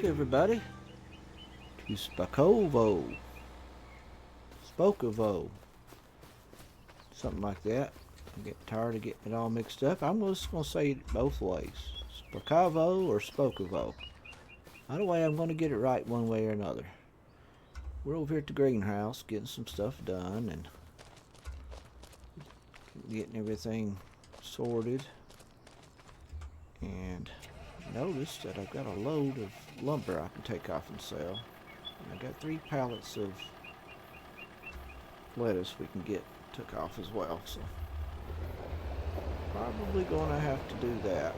everybody, to Szpakowo. Szpakowo. Something like that. I'm getting tired of getting it all mixed up. I'm just going to say it both ways. Szpakowo or Szpakowo. Either way, I'm going to get it right one way or another. We're over here at the greenhouse getting some stuff done and getting everything sorted. And notice that I've got a load of lumber I can take off and sell. And I got 3 pallets of lettuce we can get took off as well. So probably going to have to do that.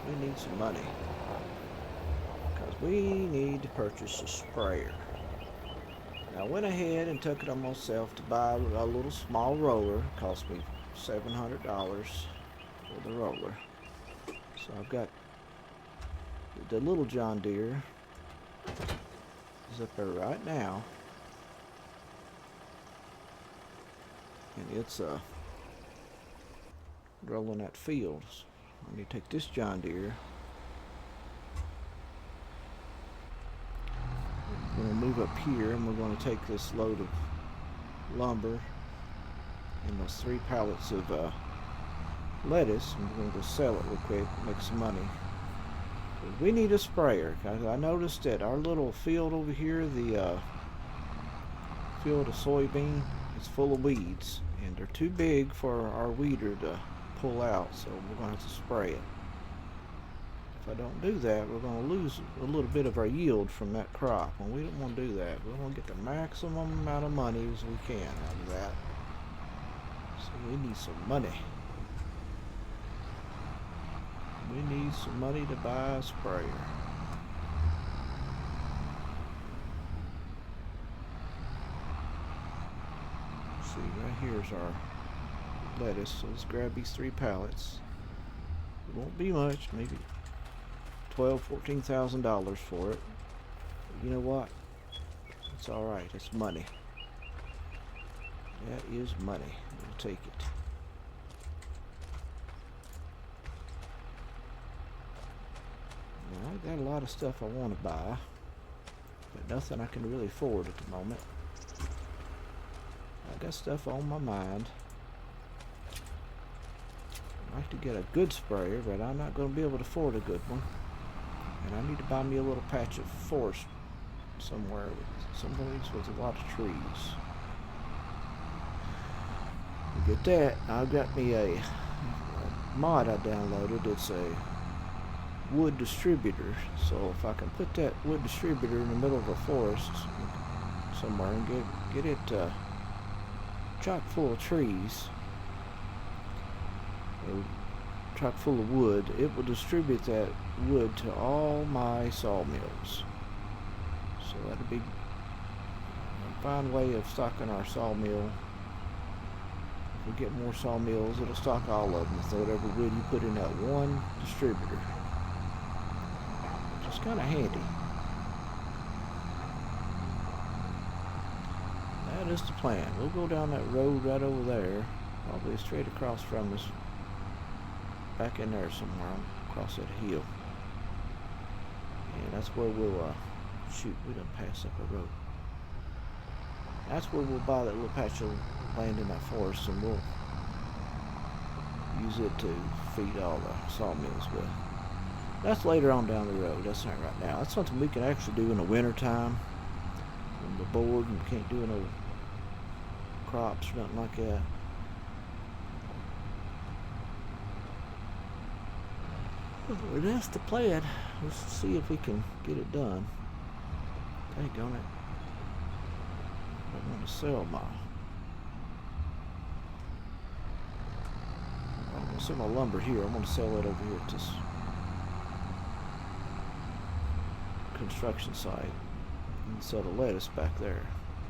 We need some money because we need to purchase a sprayer. Now, I went ahead and took it on myself to buy a little small roller. It cost me $700 for the roller. So I've got the little John Deere is up there right now, and it's rolling that field. So I'm going to take this John Deere. We're going to move up here, and we're going to take this load of lumber and those 3 pallets of lettuce, and we're going to go sell it real quick, make some money. We need a sprayer, because I noticed that our little field over here, the field of soybean, is full of weeds, and they're too big for our weeder to pull out, so we're going to have to spray it. If I don't do that, we're going to lose a little bit of our yield from that crop, and we don't want to do that. We want to get the maximum amount of money as we can out of that. So we need some money. We need some money to buy a sprayer. See, right here's our lettuce. So let's grab these 3 pallets. It won't be much, maybe $14,000 for it. But you know what? It's all right. It's money. That is money. We'll take it. Now, I got a lot of stuff I want to buy, but nothing I can really afford at the moment. I got stuff on my mind. I'd like to get a good sprayer, but I'm not going to be able to afford a good one. And I need to buy me a little patch of forest somewhere, someplace with a lot of trees. To get that, I've got me a mod I downloaded. It's a wood distributor, so if I can put that wood distributor in the middle of a forest somewhere and get it chock full of trees or chock full of wood, it will distribute that wood to all my sawmills. So that'd be a fine way of stocking our sawmill. If we get more sawmills, it'll stock all of them with whatever wood you put in that one distributor. It's kind of handy. That is the plan. We'll go down that road right over there, probably straight across from us, back in there somewhere, across that hill. And that's where we'll, shoot, we done passed up a road. That's where we'll buy that little patch of land in that forest, and we'll use it to feed all the sawmills with. That's later on down the road. That's not right now. That's something we can actually do in the winter time when we're bored and we can't do no crops or nothing like that. Well, that's the plan. Let's see if we can get it done. Dang it. I want to sell my... I'm going to sell my lumber here. I'm going to sell it over here at this construction site and sell the lettuce back there.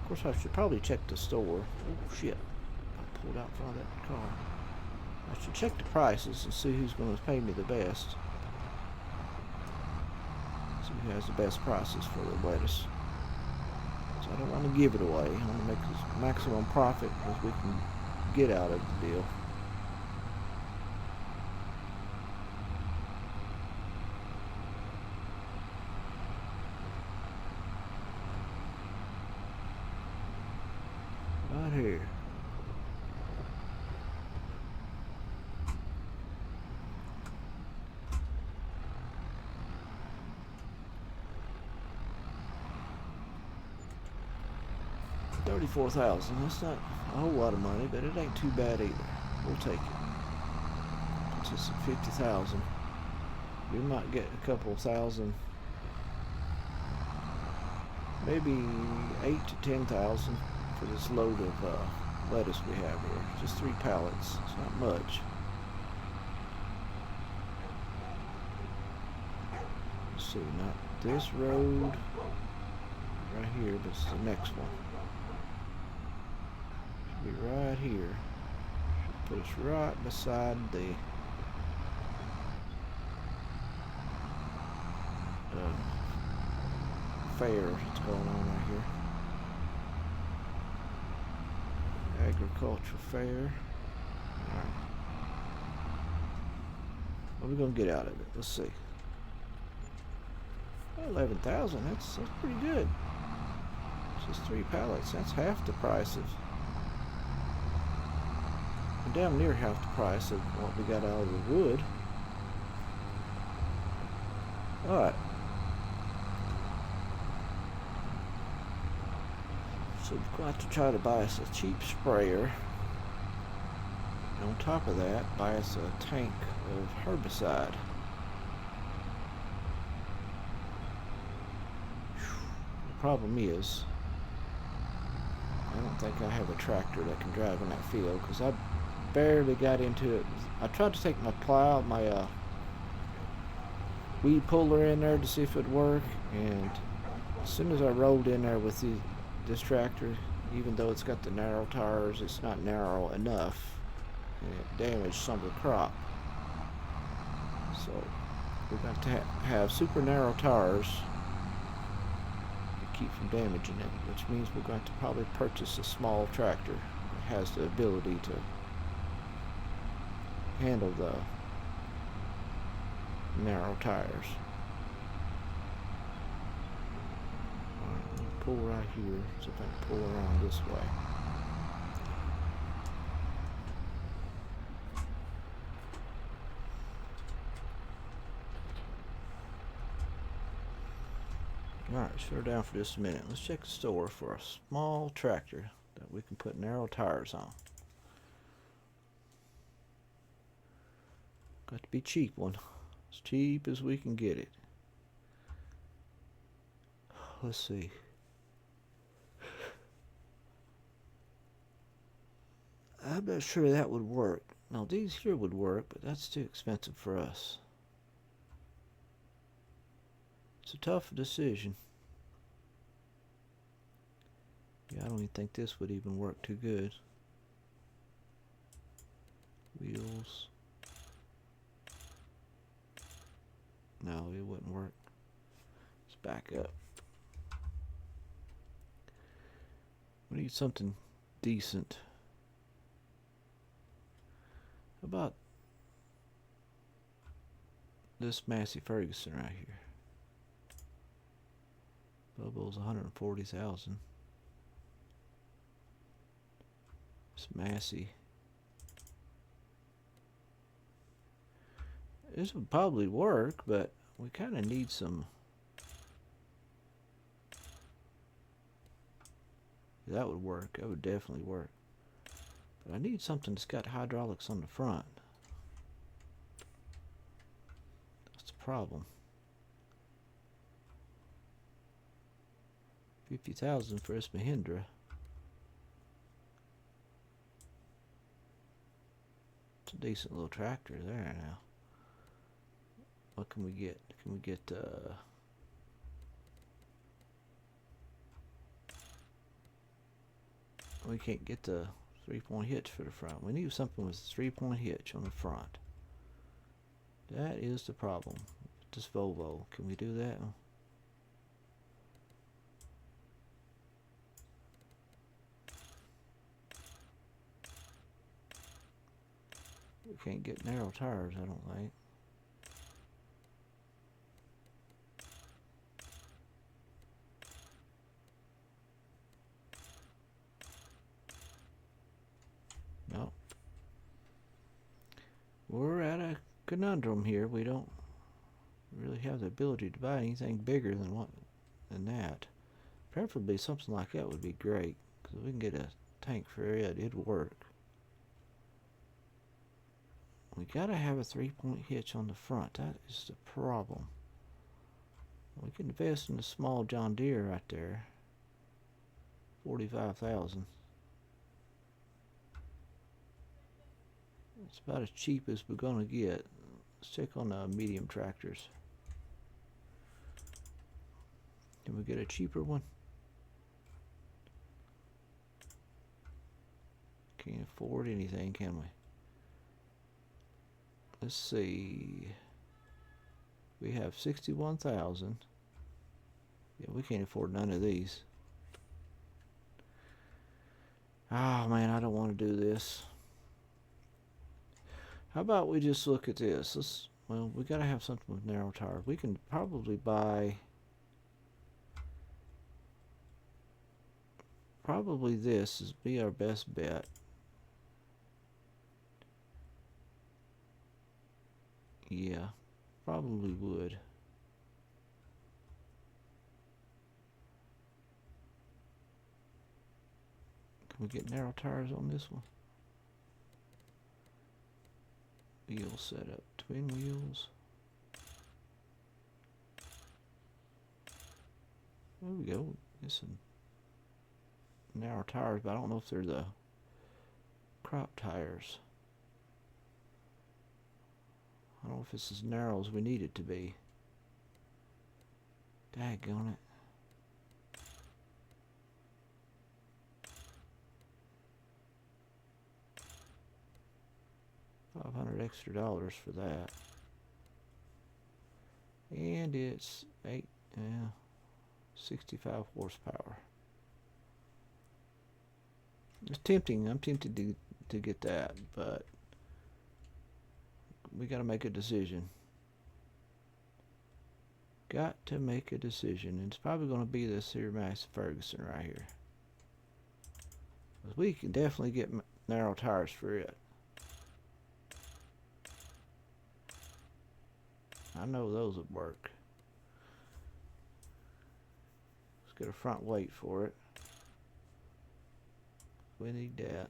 Of course, I should probably check the store. Oh shit, I pulled out in front of that car. I should check the prices and see who's going to pay me the best. See who has the best prices for the lettuce. So I don't want to give it away. I want to make as maximum profit as we can get out of the deal. right here. $34,000. That's not a whole lot of money, but it ain't too bad either. We'll take it. It's just 50,000. We might get a couple thousand, maybe 8 to 10,000 for this load of lettuce we have here. Just 3 pallets. It's not much. Let's see, not this road right here, but it's the next one. Should be right here. Should put us right beside the fair that's going on right here. Agricultural fair. Alright. What are we going to get out of it? Let's see. 11,000. That's pretty good. Just 3 pallets. That's half the price of, damn near half the price of what we got out of the wood. Alright. So we've got to try to buy us a cheap sprayer. And on top of that, buy us a tank of herbicide. The problem is, I don't think I have a tractor that can drive in that field, because I barely got into it. I tried to take my plow, my weed puller in there to see if it would work, and as soon as I rolled in there with this tractor, even though it's got the narrow tires, it's not narrow enough, and it damaged some of the crop. So we've got to have super narrow tires to keep from damaging it, which means we're going to probably purchase a small tractor that has the ability to handle the narrow tires. Pull right here, so if I can pull around this way. Alright, slow down for just a minute. Let's check the store for a small tractor that we can put narrow tires on. Got to be a cheap one. As cheap as we can get it. Let's see. I'm not sure that would work. Now these here would work, but that's too expensive for us. It's a tough decision. Yeah, I don't even think this would even work too good. Wheels. No, it wouldn't work. Let's back up. We need something decent. How about this Massey Ferguson right here? Bubbles 140,000. This Massey. This would probably work, but we kind of need some. That would work. That would definitely work. But I need something that's got hydraulics on the front. That's the problem. 50,000 for this Mahindra. It's a decent little tractor there now. What can we get? Can we get we can't get the 3-point hitch for the front. We need something with a 3-point hitch on the front. That is the problem. This Volvo. Can we do that? We can't get narrow tires, I don't think. We're at a conundrum here. We don't really have the ability to buy anything bigger than that. Preferably something like that would be great, because we can get a tank for it. It'd work. We gotta have a 3-point hitch on the front. That is the problem. We can invest in a small John Deere right there. 45,000. It's about as cheap as we're gonna get. Let's check on medium tractors. Can we get a cheaper one? Can't afford anything, can we? Let's see. We have 61,000. Yeah, we can't afford none of these. Oh man, I don't want to do this. How about we just look at this? Well, we gotta have something with narrow tires. We can probably buy. Probably this is be our best bet. Yeah, probably would. Can we get narrow tires on this one? Wheel setup, twin wheels. There we go. Get some narrow tires, but I don't know if they're the crop tires. I don't know if it's as narrow as we need it to be. Daggone it. 500 extra dollars for that. And it's 65 horsepower. It's tempting. I'm tempted to get that, but we got to make a decision. Got to make a decision. And it's probably going to be this here Massey Ferguson right here. We can definitely get narrow tires for it. I know those would work. Let's get a front weight for it. We need that.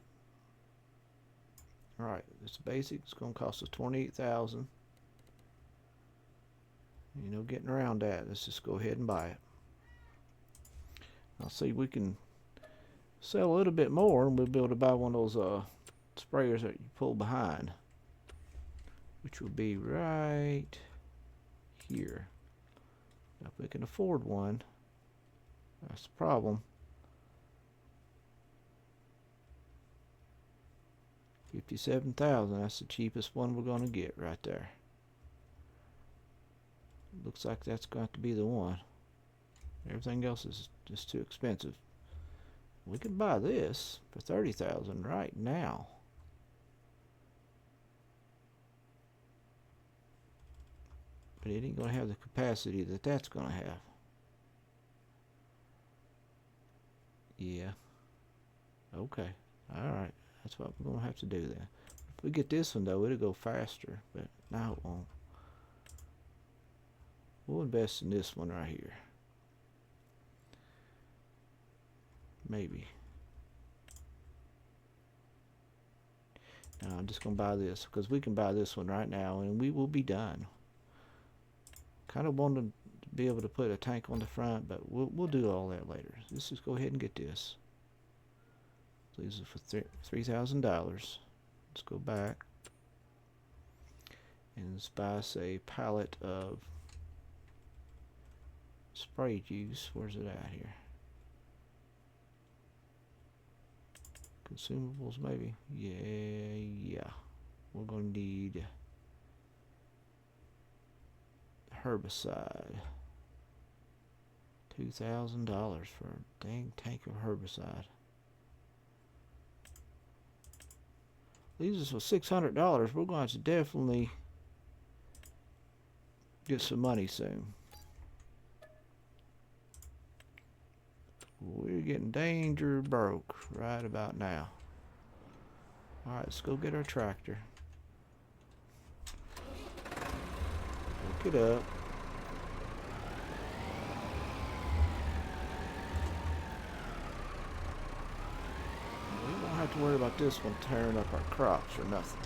Alright, it's basic. It's going to cost us $28,000. You know, getting around that. Let's just go ahead and buy it. I'll see if we can sell a little bit more, and we'll be able to buy one of those sprayers that you pull behind, which will be right here. Now, if we can afford one, that's the problem. 57,000. That's the cheapest one we're going to get right there. Looks like that's got to be the one. Everything else is just too expensive. We can buy this for 30,000 right now. But it ain't going to have the capacity that that's going to have. Yeah. Okay. Alright. That's what we're going to have to do then. If we get this one, though, it'll go faster. But now it won't. We'll invest in this one right here. Maybe. No, I'm just going to buy this, because we can buy this one right now and we will be done. Kind of wanted to be able to put a tank on the front, but we'll do all that later. Let's just go ahead and get this. Leaves it for $3,000. Let's go back and let's buy, say, pallet of spray juice. Where's it at here? Consumables, maybe. Yeah. We're going to need herbicide. $2,000 for a dang tank of herbicide. Leaves us with $600. We're going to definitely get some money soon. We're getting danger broke right about now. Alright, let's go get our tractor. it up. We don't have to worry about this one tearing up our crops or nothing.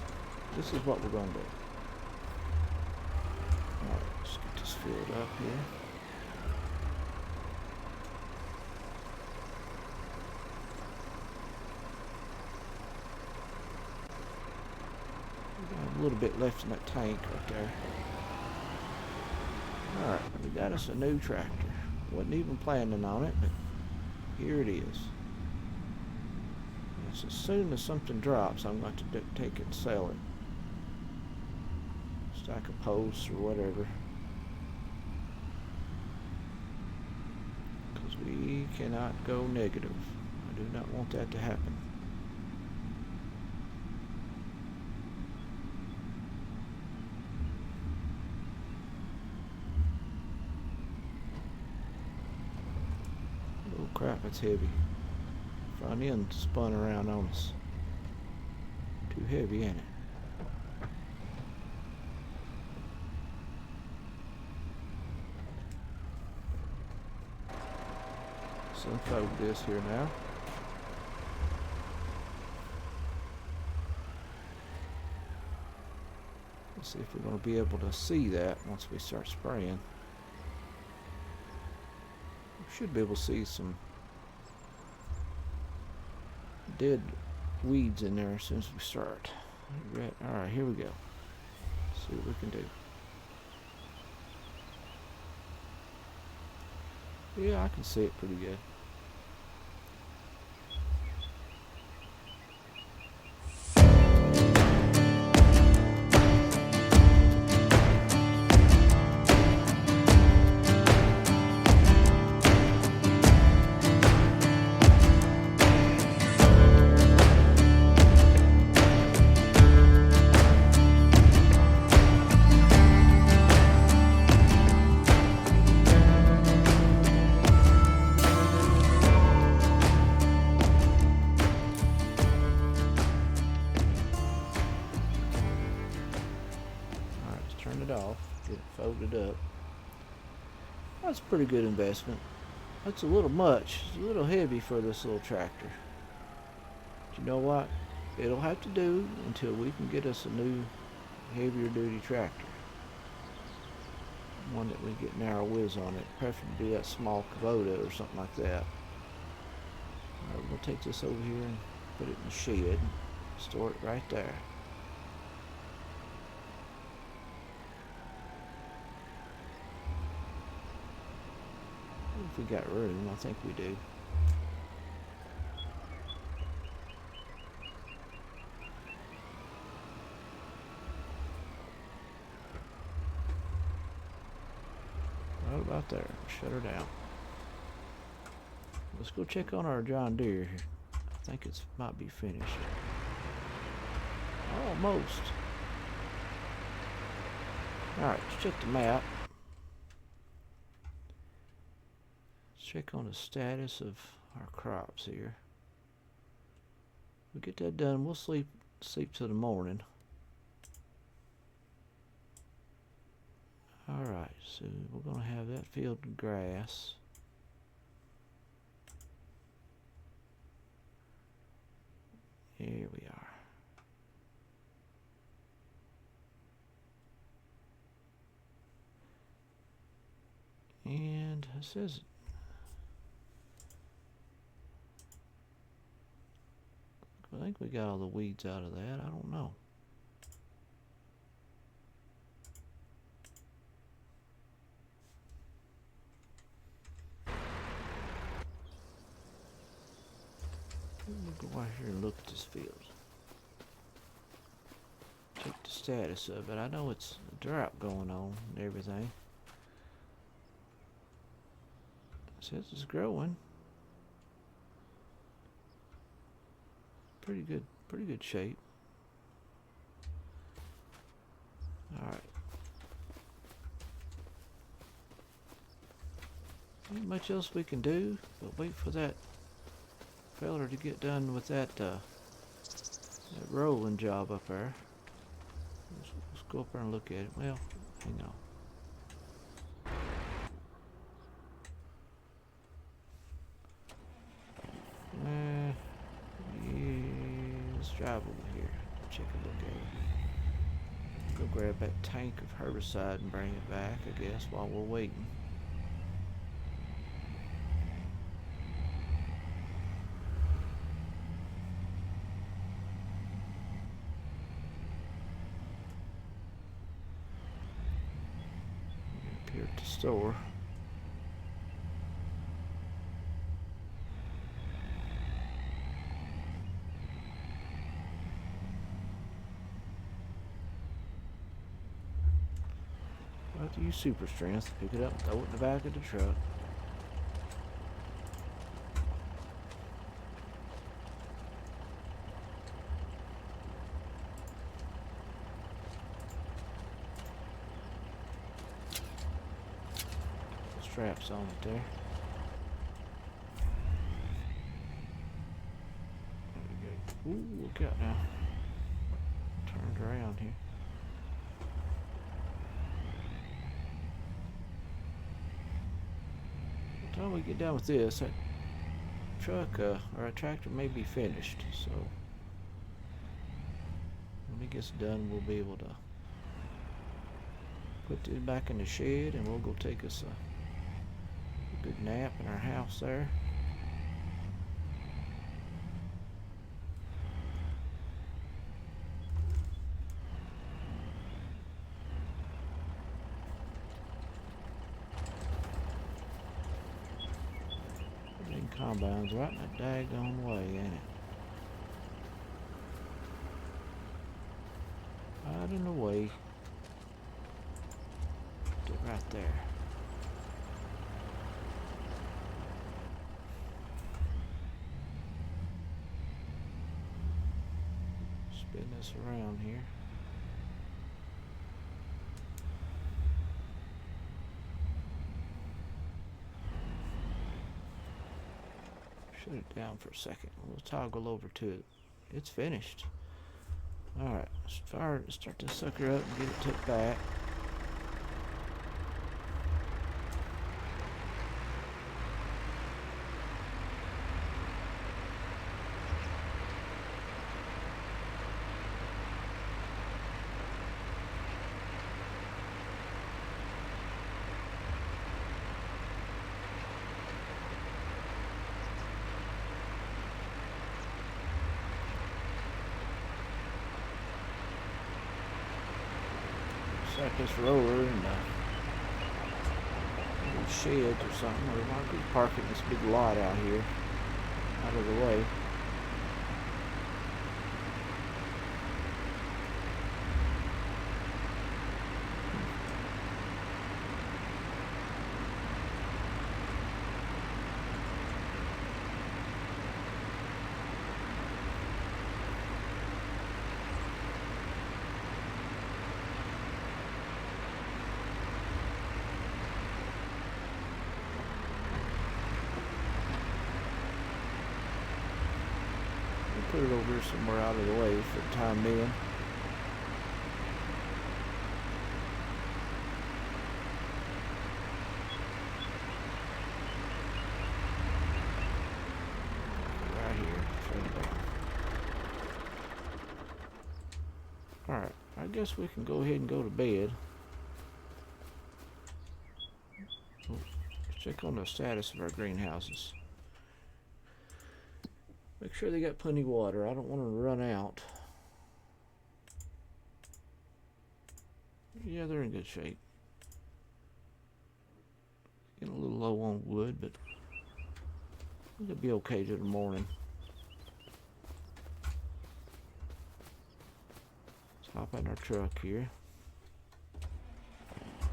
This is what we're going to do. Alright, let's get this filled up here. We got a little bit left in that tank right there. Alright, we got us a new tractor. Wasn't even planning on it, but here it is. So as soon as something drops, I'm going to take it and sell it. Stack of posts or whatever. Because we cannot go negative. I do not want that to happen. Oh crap, that's heavy. Front end spun around on us. Too heavy, ain't it? Let's unfold this here now. Let's see if we're going to be able to see that once we start spraying. We should be able to see some dead weeds in there as soon as we start. Alright, here we go. See what we can do. Yeah, I can see it pretty good. Turn it off, get it folded up. That's a pretty good investment. That's a little much. It's a little heavy for this little tractor. But you know what? It'll have to do until we can get us a new, heavier duty tractor. One that we get narrow wheels on it. Preferably that small Kubota or something like that. Alright, we'll take this over here and put it in the shed. Store it right there. If we got room, I think we do. Right about there. Shut her down. Let's go check on our John Deere here. I think it's might be finished. Almost. Alright, let's check the map. Check on the status of our crops here. We get that done, we'll sleep till the morning. Alright, so we're gonna have that filled with grass. Here we are. And it says I think we got all the weeds out of that. I don't know. We'll go out here and look at this field. Check the status of it. I know it's a drought going on and everything. It says it's growing. Pretty good shape. Alright. Not much else we can do but wait for that feller to get done with that rolling job up there. Let's go up there and look at it. Well, hang on. drive over here. Check a look at it. Go grab that tank of herbicide and bring it back, I guess, while we're waiting. Up here at the store. I'll have to use super strength. Pick it up, throw it in the back of the truck. Straps on it there. There we go. Ooh, look out now. Turned around here. By the time we get done with this, that truck or a tractor may be finished. So when it gets done, we'll be able to put this back in the shed, and we'll go take us a good nap in our house there. Everything combine's right in the daggone way, ain't it? Right in the way. Put it right there. Spin this around here. Shut it down for a second. We'll toggle over to it. It's finished. Alright, start this sucker up and get it took back. Set this roller in the sheds or something, or we might be parking this big lot out here, out of the way. Put it over somewhere out of the way for the time being. Right here, shut it down. Alright, I guess we can go ahead and go to bed. Let's check on the status of our greenhouses. Make sure they got plenty of water. I don't want them to run out. Yeah, they're in good shape. Getting a little low on wood, but it'll be okay till the morning. Let's hop in our truck here.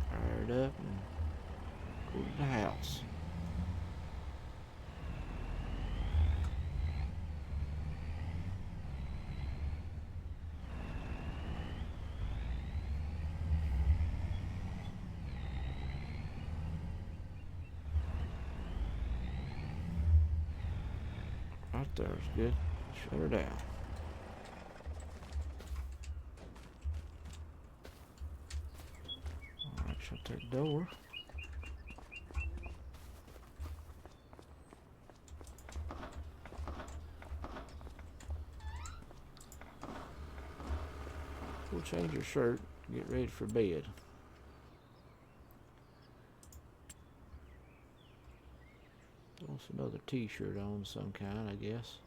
Fire it up and go to the house. Right there's good. Shut her down. Alright, shut that door. We'll change your shirt, get ready for bed. Wants another t-shirt on some kind, I guess.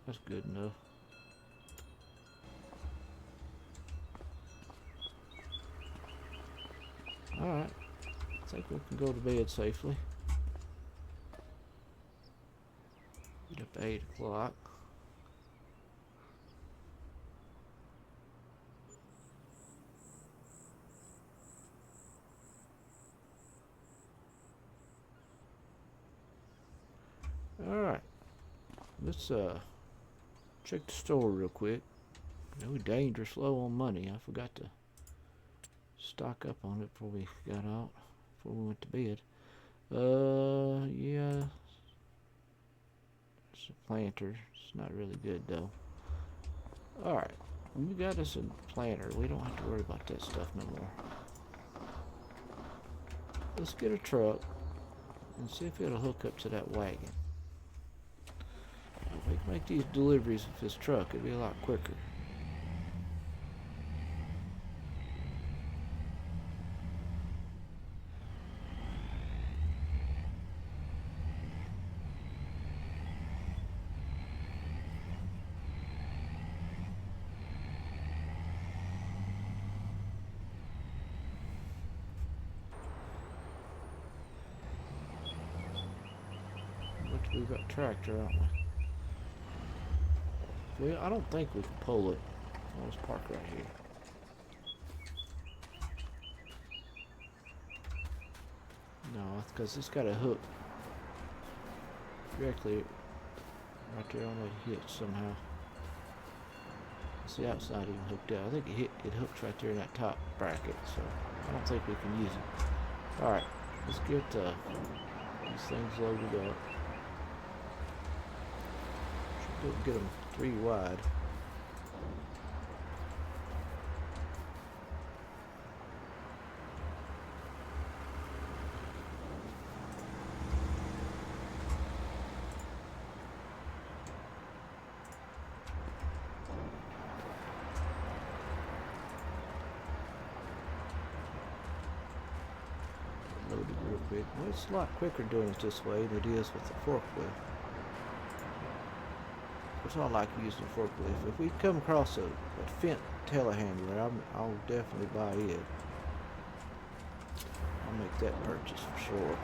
That's good enough. Alright, I think we can go to bed safely. Get up at 8 o'clock. Alright, let's check the store real quick. You know, we're dangerous low on money. I forgot to stock up on it before we got out, before we went to bed. Yeah, it's a planter. It's not really good though. Alright, we got us a planter. We don't have to worry about that stuff no more. Let's get a truck and see if it'll hook up to that wagon. If we can make these deliveries with this truck, it'd be a lot quicker. We've got tractor, aren't we? Well, I don't think we can pull it. Let's park right here. No, because it's got a hook directly right there on the hitch somehow. It's the outside even hooked out. I think it hooks right there in that top bracket, so I don't think we can use it. Alright, let's get these things loaded up. Should get them 3 wide. Loaded real quick. Well, it's a lot quicker doing it this way than it is with the forklift. It's not like using a forklift. If we come across a Fendt telehandler, I'll definitely buy it. I'll make that purchase for sure.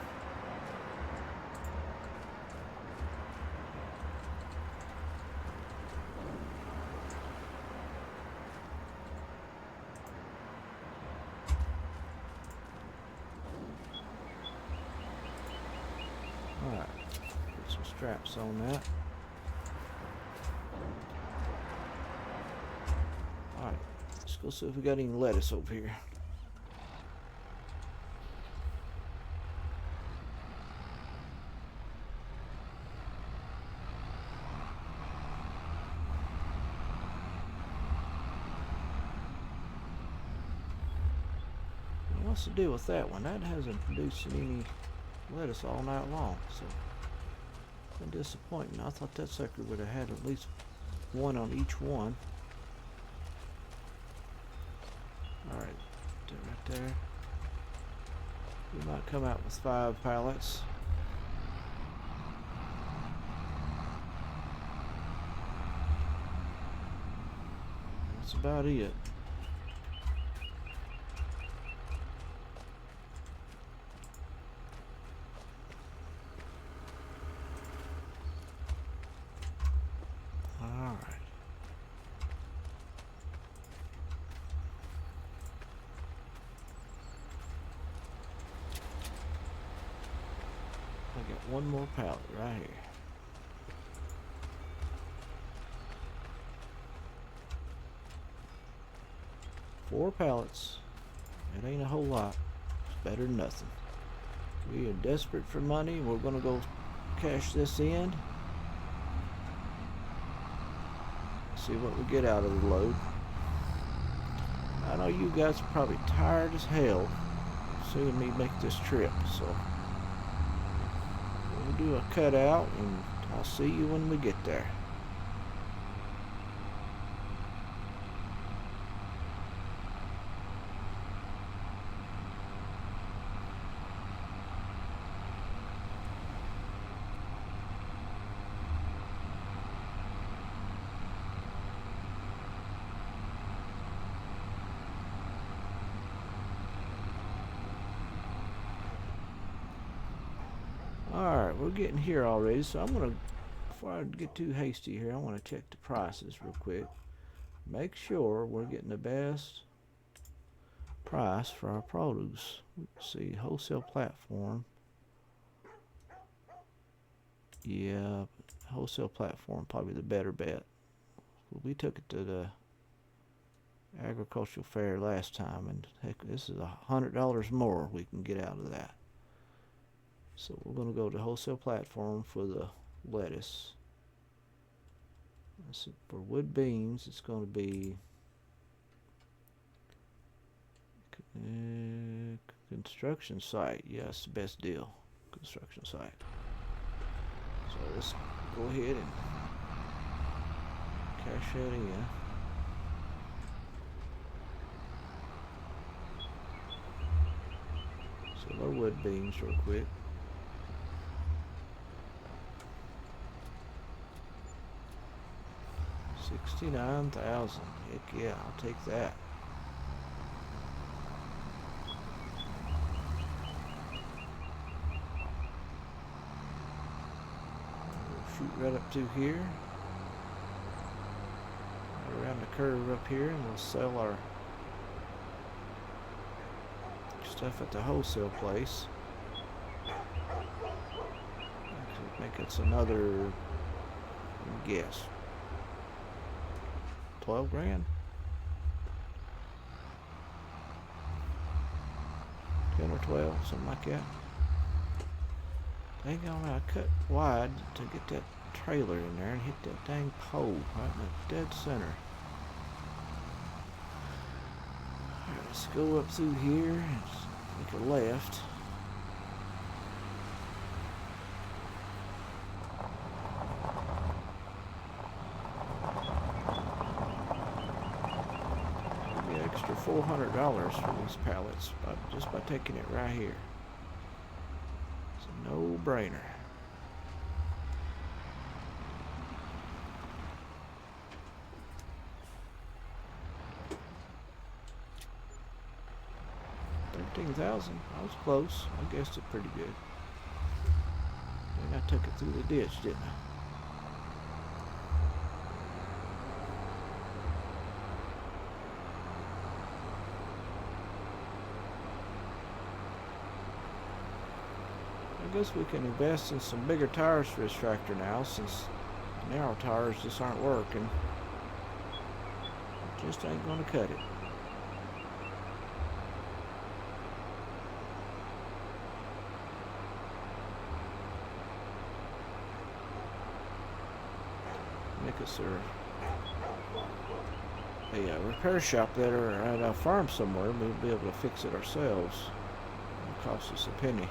Alright, put some straps on that. Alright, let's go see if we got any lettuce over here. What's the deal with that one? That hasn't produced any lettuce all night long, so it's been disappointing. I thought that sucker would have had at least one on each one. Alright, right there. We might come out with 5 pallets. That's about it. I got one more pallet right here. Four pallets. It ain't a whole lot. It's better than nothing. We are desperate for money. We're gonna go cash this in. See what we get out of the load. I know you guys are probably tired as hell seeing me make this trip, so we'll do a cutout and I'll see you when we get there. Alright, we're getting here already, so I'm gonna, before I get too hasty here, I want to check the prices real quick. Make sure we're getting the best price for our produce. Let's see, wholesale platform. Yeah, wholesale platform probably the better bet. We took it to the agricultural fair last time, and heck, this is $100 more we can get out of that. So we're going to go to wholesale platform for the lettuce. So for wood beans, it's going to be construction site. Yeah, it's the best deal. Construction site. So let's go ahead and cash that in. So our wood beans real quick. $69,000. Heck yeah, I'll take that. We'll shoot right up to here. Right around the curve up here, and we'll sell our stuff at the wholesale place. I think it's another, guess, 12 grand? 10 or 12, something like that. Dang on, I cut wide to get that trailer in there and hit that dang pole right in the dead center. Alright, let's go up through here and make a left. Extra $400 for these pallets just by taking it right here. It's a no-brainer. $13,000. I was close. I guessed it pretty good. And I took it through the ditch, didn't I? I guess we can invest in some bigger tires for this tractor now, since narrow tires just aren't working. Just ain't gonna cut it. Make us a repair shop that are at a farm somewhere. We'll be able to fix it ourselves. It'll cost us a penny.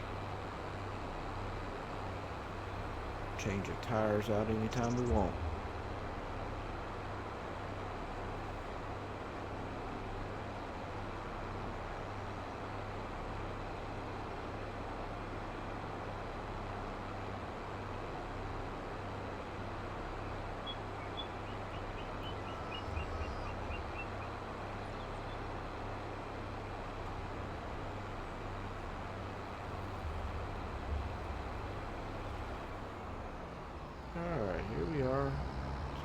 Change the tires out anytime we want. Alright, here we are. Let's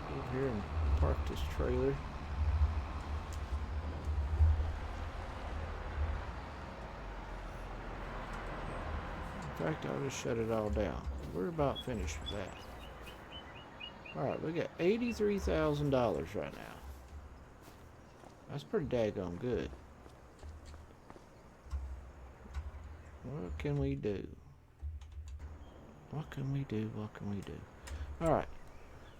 go over here and park this trailer. In fact, I'll just shut it all down. We're about finished with that. Alright, we got $83,000 right now. That's pretty daggone good. What can we do? What can we do? What can we do? Alright,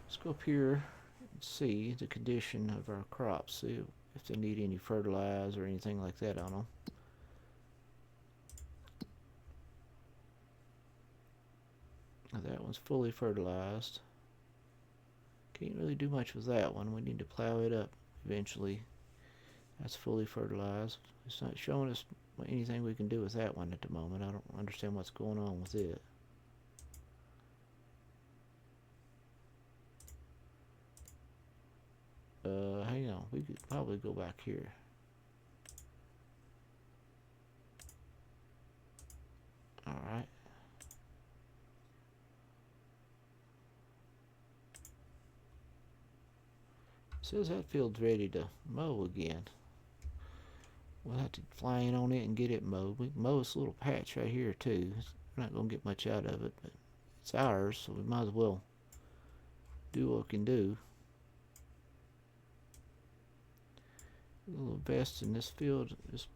let's go up here and see the condition of our crops. See if they need any fertilizer or anything like that on them. Now that one's fully fertilized. Can't really do much with that one. We need to plow it up eventually. That's fully fertilized. It's not showing us anything we can do with that one at the moment. I don't understand what's going on with it. Hang on, we could probably go back here. Alright. Says that field's ready to mow again. We'll have to fly in on it and get it mowed. We can mow this little patch right here too. We're not going to get much out of it, but it's ours, so we might as well do what we can do. We'll invest in this field. Just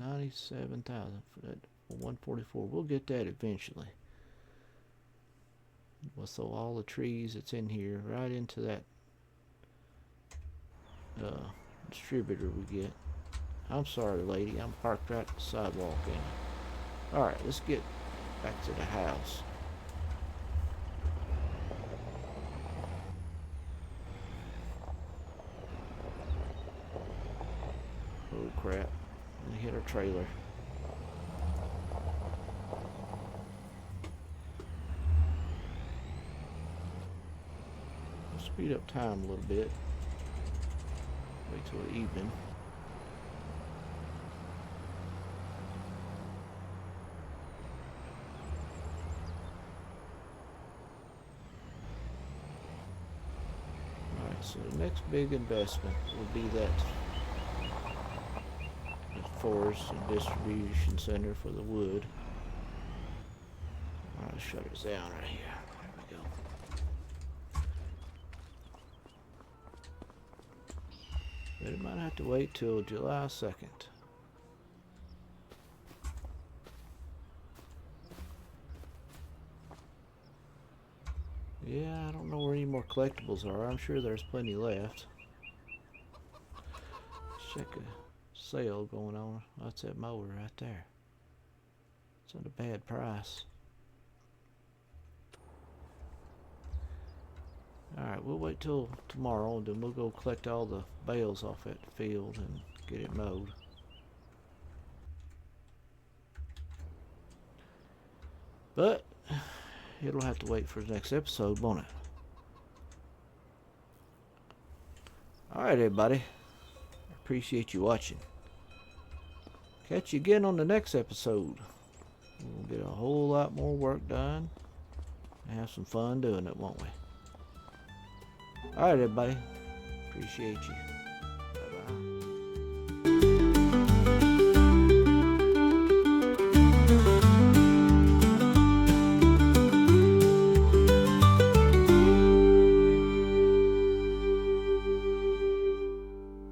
97,000 for that 144. We'll get that eventually. We'll throw all the trees that's in here right into that distributor we get. I'm sorry, lady. I'm parked right at the sidewalk. Alright, let's get back to the house. Oh crap. We hit our trailer. We'll speed up time a little bit. Wait till the evening. Alright, so the next big investment will be that forest and distribution center for the wood. I'll shut it down right here. There we go. But it might have to wait till July 2nd. Yeah, I don't know where any more collectibles are. I'm sure there's plenty left. Let's check a sale going on. That's that mower right there. It's at a bad price. Alright, we'll wait till tomorrow and then we'll go collect all the bales off that field and get it mowed. But it'll have to wait for the next episode, won't it? Alright, everybody. I appreciate you watching. Catch you again on the next episode. We'll get a whole lot more work done and have some fun doing it, won't we? Alright, everybody. Appreciate you.